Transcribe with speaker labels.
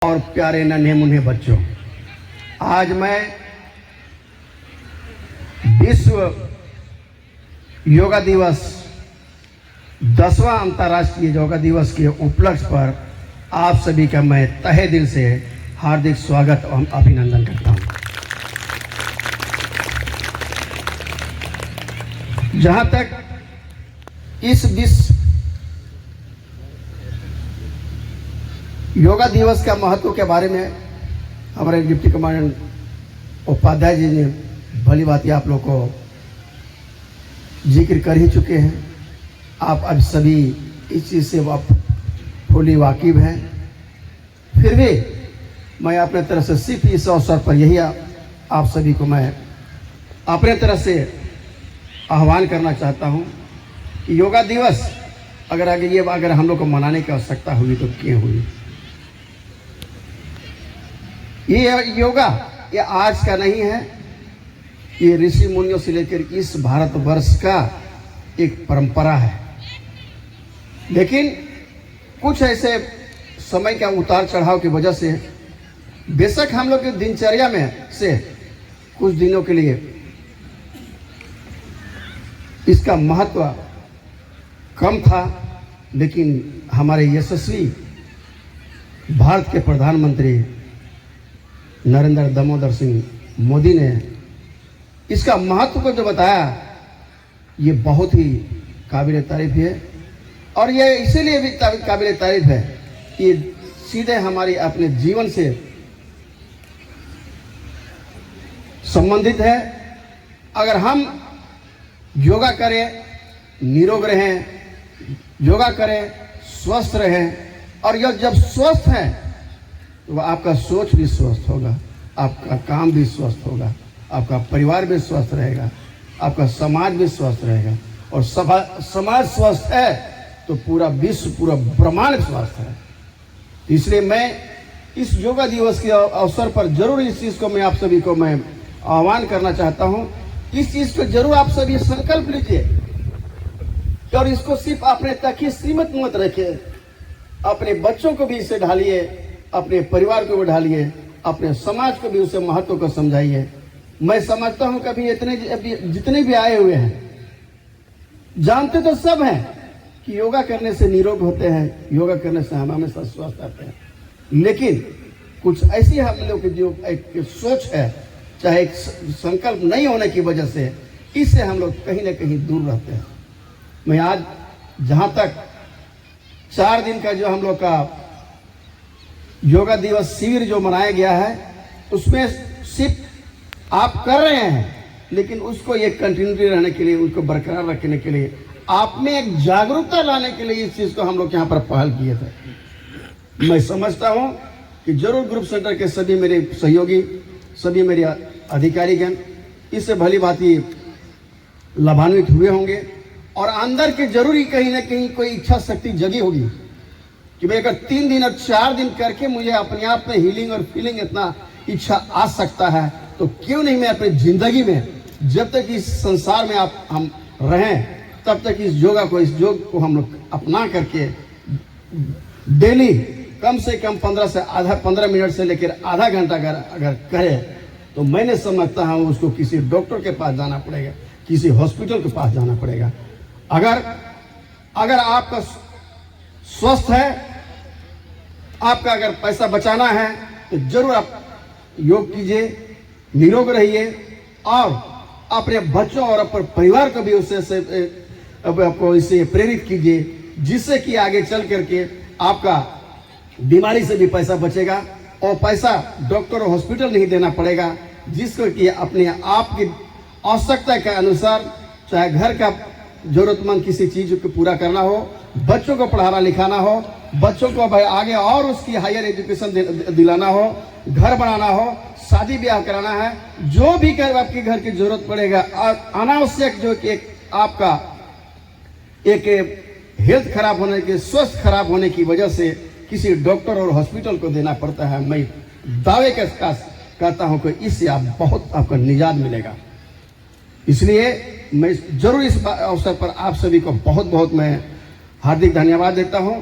Speaker 1: और प्यारे नन्हे मुन्ने बच्चों, आज मैं विश्व योगा दिवस 10वां अंतर्राष्ट्रीय योगा दिवस के उपलक्ष्य पर आप सभी का मैं तहे दिल से हार्दिक स्वागत और अभिनंदन करता हूं। जहां तक इस विश्व योगा दिवस का महत्व के बारे में हमारे डिप्टी कमांडेंट उपाध्याय जी ने भली बात आप लोग को जिक्र कर ही चुके हैं। आप अब सभी इस चीज़ से फुली वाकिफ हैं। फिर भी मैं अपने तरफ से सिर्फ इस अवसर पर यही आप सभी को मैं अपने तरफ से आह्वान करना चाहता हूं कि योगा दिवस अगर हम लोग को मनाने की आवश्यकता हुई तो क्यों हुई। ये योगा ये आज का नहीं है, ये ऋषि मुनियों से लेकर इस भारतवर्ष का एक परंपरा है। लेकिन कुछ ऐसे समय का उतार चढ़ाव की वजह से बेशक हम लोग की दिनचर्या में से कुछ दिनों के लिए इसका महत्व कम था, लेकिन हमारे यशस्वी भारत के प्रधानमंत्री नरेंद्र दामोदर सिंह मोदी ने इसका महत्व को जो बताया, ये बहुत ही काबिल तारीफ है। और ये इसीलिए भी काबिल तारीफ है कि सीधे हमारी अपने जीवन से संबंधित है। अगर हम योगा करें, निरोग रहें, योगा करें, स्वस्थ रहें, और यह जब स्वस्थ है तो आपका सोच भी स्वस्थ होगा, आपका काम भी स्वस्थ होगा, आपका परिवार भी स्वस्थ रहेगा, आपका समाज भी स्वस्थ रहेगा। और समाज स्वस्थ है तो पूरा विश्व, पूरा ब्रह्मांड स्वस्थ है। इसलिए मैं इस योगा दिवस के अवसर पर जरूर इस चीज़ को मैं आप सभी को मैं आह्वान करना चाहता हूं। इस चीज़ को जरूर आप सभी संकल्प लीजिए और इसको सिर्फ अपने तक ही सीमित मत रखिए, अपने बच्चों को भी इसे ढालिए, अपने परिवार को भी ढालिए, अपने समाज को भी उसे महत्व को समझाइए। मैं समझता हूं कभी जितने भी आए हुए हैं जानते तो सब हैं कि योगा करने से निरोग होते हैं, योगा करने से हम हमेशा स्वस्थ रहते हैं। लेकिन कुछ ऐसी हम लोग की जो एक सोच है, चाहे एक संकल्प नहीं होने की वजह से, इससे हम लोग कहीं ना कहीं दूर रहते हैं। मैं आज जहां तक 4 दिन का जो हम लोग का योगा दिवस शिविर जो मनाया गया है, उसमें सिर्फ आप कर रहे हैं, लेकिन उसको ये कंटिन्यूटी रहने के लिए, उसको बरकरार रखने के लिए, आप में एक जागरूकता लाने के लिए इस चीज़ को हम लोग यहाँ पर पहल किए थे। मैं समझता हूँ कि जरूर ग्रुप सेंटर के सभी मेरे सहयोगी, सभी मेरे अधिकारीगण इससे भली भांति लाभान्वित हुए होंगे और अंदर के जरूरी कहीं ना कहीं कोई इच्छा शक्ति जगी होगी कि भाई अगर 3 दिन और 4 दिन करके मुझे अपने आप में हीलिंग और फीलिंग इतना इच्छा आ सकता है, तो क्यों नहीं मैं अपनी जिंदगी में जब तक इस संसार में हम रहें तब तक इस योग को हम लोग अपना करके डेली कम से कम 15 मिनट से लेकर आधा घंटा अगर करें तो मैंने समझता हूँ उसको किसी डॉक्टर के पास जाना पड़ेगा, किसी हॉस्पिटल के पास जाना पड़ेगा। अगर आपका स्वस्थ है, आपका अगर पैसा बचाना है तो जरूर आप योग कीजिए, निरोग रहिए और अपने बच्चों और अपने परिवार को भी आपको इससे प्रेरित कीजिए, जिससे कि आगे चल करके आपका बीमारी से भी पैसा बचेगा और पैसा डॉक्टर और हॉस्पिटल नहीं देना पड़ेगा, जिसको कि अपने आप की आवश्यकता के अनुसार, चाहे घर का जरूरतमंद किसी चीज को पूरा करना हो, बच्चों को पढ़ाना लिखाना हो, बच्चों को भाई आगे और उसकी हायर एजुकेशन दिलाना हो, घर बनाना हो, शादी ब्याह कराना है, जो भी कर आपके घर की जरूरत पड़ेगा, अनावश्यक जो कि आपका एक हेल्थ खराब होने के, स्वास्थ्य खराब होने की वजह से किसी डॉक्टर और हॉस्पिटल को देना पड़ता है, मैं दावे के साथ कहता हूं कि इससे आपको निजात मिलेगा। इसलिए मैं जरूर इस अवसर पर आप सभी को बहुत बहुत मैं हार्दिक धन्यवाद देता हूं।